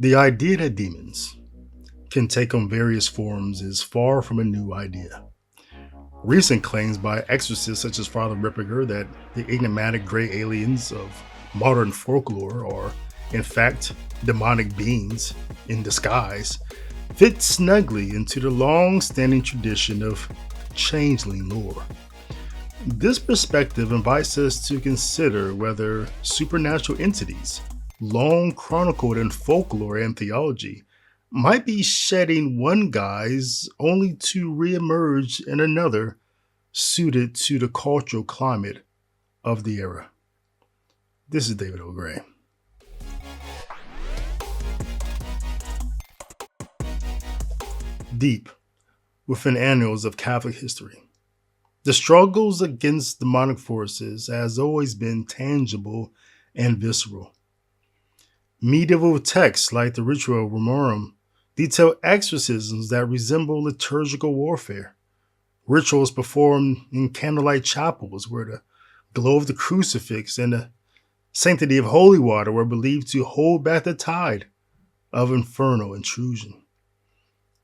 The idea that demons can take on various forms is far from a new idea. Recent claims by exorcists such as Father Ripperger that the enigmatic gray aliens of modern folklore are, in fact, demonic beings in disguise fit snugly into the long standing tradition of changeling lore. This perspective invites us to consider whether supernatural entities, long chronicled in folklore and theology, might be shedding one guise only to reemerge in another suited to the cultural climate of the era. This is David O'Gray. Deep within annals of Catholic history, the struggles against demonic forces has always been tangible and visceral. Medieval texts like the Ritual Romarum detail exorcisms that resemble liturgical warfare. Rituals performed in candlelight chapels where the glow of the crucifix and the sanctity of holy water were believed to hold back the tide of infernal intrusion.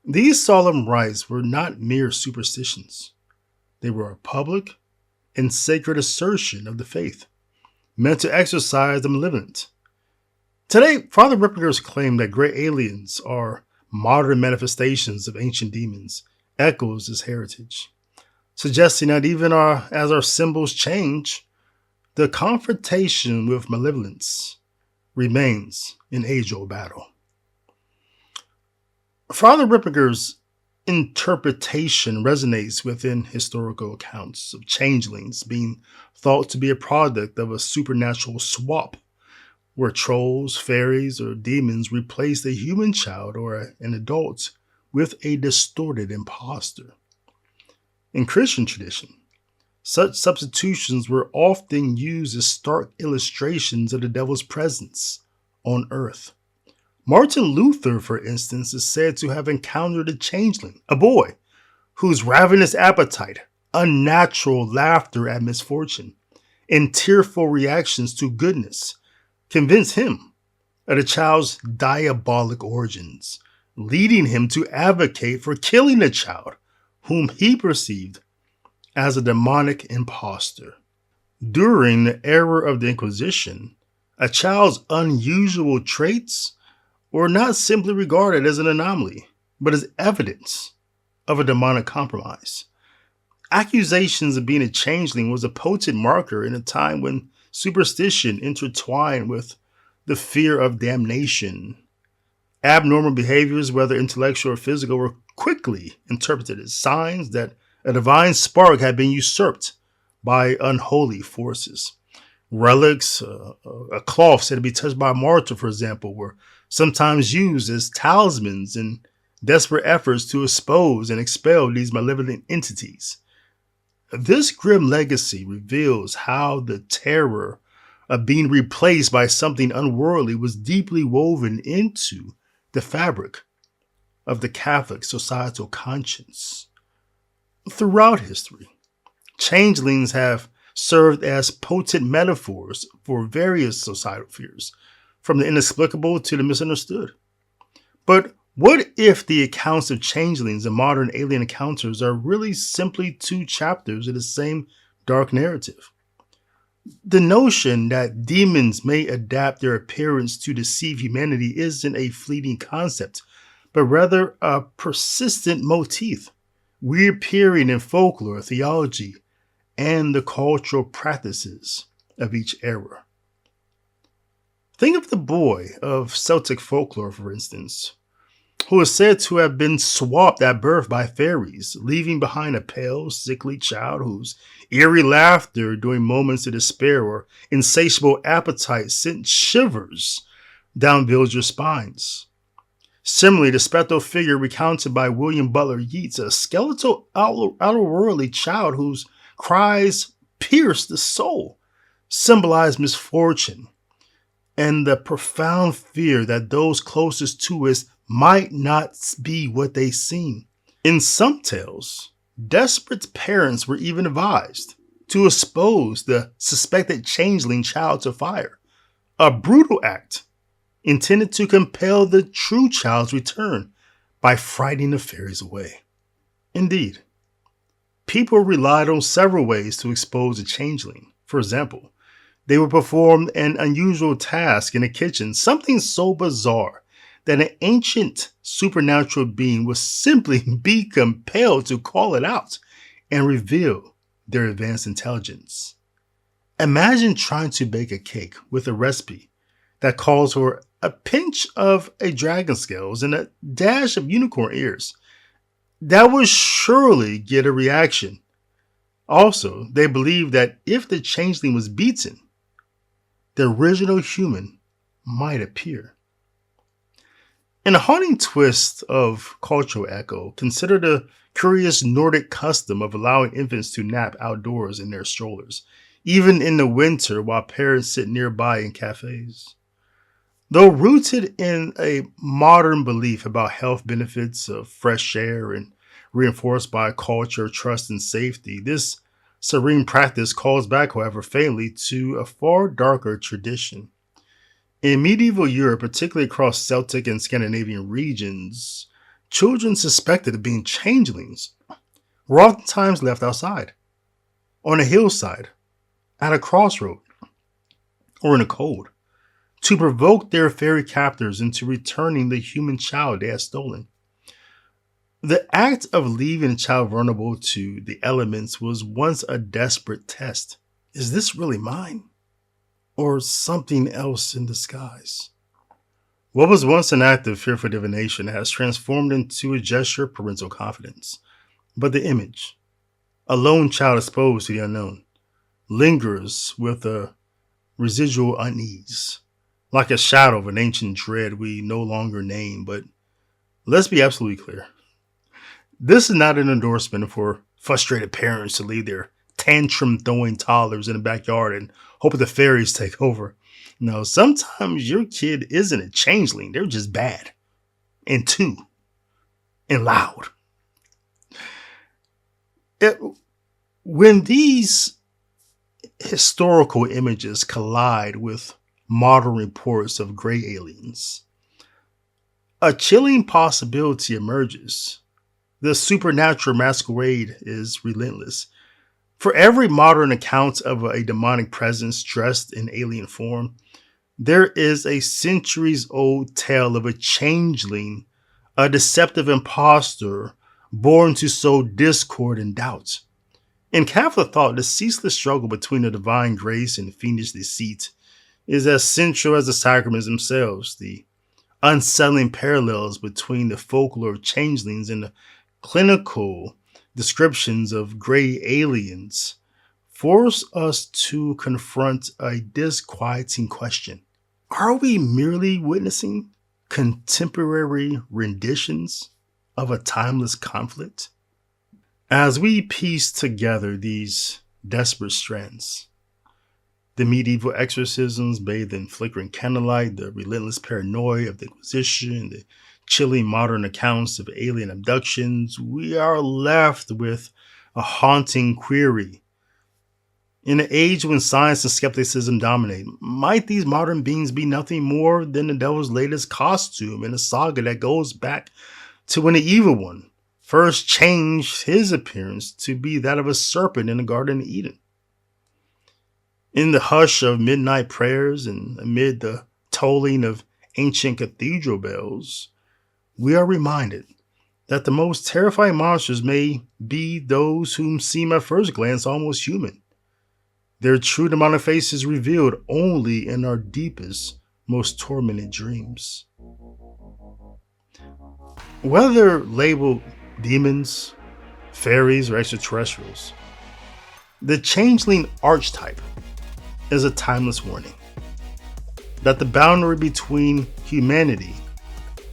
These solemn rites were not mere superstitions. They were a public and sacred assertion of the faith, meant to exorcise the malevolent. Today, Father Ripperger's claim that gray aliens are modern manifestations of ancient demons echoes this heritage, suggesting that even as our symbols change, the confrontation with malevolence remains an age-old battle. Father Ripperger's interpretation resonates within historical accounts of changelings being thought to be a product of a supernatural swap, where trolls, fairies, or demons replace a human child or an adult with a distorted impostor. In Christian tradition, such substitutions were often used as stark illustrations of the devil's presence on earth. Martin Luther, for instance, is said to have encountered a changeling, a boy, whose ravenous appetite, unnatural laughter at misfortune, and tearful reactions to goodness convinced him of the child's diabolic origins, leading him to advocate for killing the child, whom he perceived as a demonic impostor. During the era of the Inquisition, a child's unusual traits were not simply regarded as an anomaly, but as evidence of a demonic compromise. Accusations of being a changeling was a potent marker in a time when superstition intertwined with the fear of damnation. Abnormal behaviors, whether intellectual or physical, were quickly interpreted as signs that a divine spark had been usurped by unholy forces. Relics, a cloth said to be touched by a martyr, for example, were sometimes used as talismans in desperate efforts to expose and expel these malevolent entities. This grim legacy reveals how the terror of being replaced by something unworldly was deeply woven into the fabric of the Catholic societal conscience. Throughout history, changelings have served as potent metaphors for various societal fears, from the inexplicable to the misunderstood. But what if the accounts of changelings and modern alien encounters are really simply two chapters of the same dark narrative? The notion that demons may adapt their appearance to deceive humanity isn't a fleeting concept, but rather a persistent motif, reappearing in folklore, theology, and the cultural practices of each era. Think of the boy of Celtic folklore, for instance, who is said to have been swapped at birth by fairies, leaving behind a pale, sickly child whose eerie laughter during moments of despair or insatiable appetite sent shivers down villagers' spines. Similarly, the spectral figure recounted by William Butler Yeats, a skeletal outerworldly child whose cries pierced the soul, symbolized misfortune and the profound fear that those closest to us might not be what they seem. In some tales, desperate parents were even advised to expose the suspected changeling child to fire, a brutal act intended to compel the true child's return by frightening the fairies away. Indeed, people relied on several ways to expose a changeling. For example, they would perform an unusual task in the kitchen, something so bizarre that an ancient supernatural being would simply be compelled to call it out and reveal their advanced intelligence. Imagine trying to bake a cake with a recipe that calls for a pinch of a dragon scales and a dash of unicorn ears. That would surely get a reaction. Also, they believed that if the changeling was beaten, the original human might appear. In a haunting twist of cultural echo, consider the curious Nordic custom of allowing infants to nap outdoors in their strollers, even in the winter while parents sit nearby in cafes. Though rooted in a modern belief about health benefits of fresh air and reinforced by a culture of trust and safety, this serene practice calls back, however, faintly to a far darker tradition. In medieval Europe, particularly across Celtic and Scandinavian regions, children suspected of being changelings were oftentimes left outside, on a hillside, at a crossroad, or in the cold, to provoke their fairy captors into returning the human child they had stolen. The act of leaving a child vulnerable to the elements was once a desperate test. Is this really mine? Or something else in disguise? What was once an act of fearful divination has transformed into a gesture of parental confidence. But the image, a lone child exposed to the unknown, lingers with a residual unease, like a shadow of an ancient dread we no longer name. But let's be absolutely clear. This is not an endorsement for frustrated parents to leave their tantrum-throwing toddlers in the backyard and hope the fairies take over. No, sometimes your kid isn't a changeling. They're just bad and and loud. When these historical images collide with modern reports of gray aliens, a chilling possibility emerges. The supernatural masquerade is relentless. For every modern account of a demonic presence dressed in alien form, there is a centuries-old tale of a changeling, a deceptive impostor born to sow discord and doubt. In Catholic thought, the ceaseless struggle between the divine grace and fiendish deceit is as central as the sacraments themselves. The unsettling parallels between the folklore of changelings and the clinical descriptions of gray aliens force us to confront a disquieting question. Are we merely witnessing contemporary renditions of a timeless conflict? As we piece together these desperate strands, the medieval exorcisms bathed in flickering candlelight, the relentless paranoia of the Inquisition, the chilling modern accounts of alien abductions, we are left with a haunting query. In an age when science and skepticism dominate, might these modern beings be nothing more than the devil's latest costume in a saga that goes back to when the evil one first changed his appearance to be that of a serpent in the Garden of Eden? In the hush of midnight prayers and amid the tolling of ancient cathedral bells, we are reminded that the most terrifying monsters may be those whom seem at first glance almost human. Their true demonic face is revealed only in our deepest, most tormented dreams. Whether labeled demons, fairies, or extraterrestrials, the changeling archetype is a timeless warning that the boundary between humanity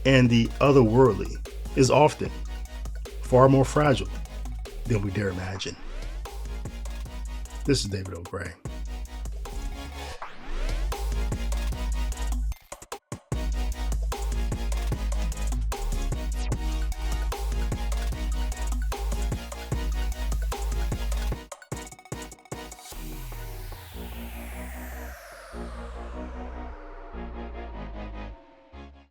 and the otherworldly is often far more fragile than we dare imagine. This is David O'Gray.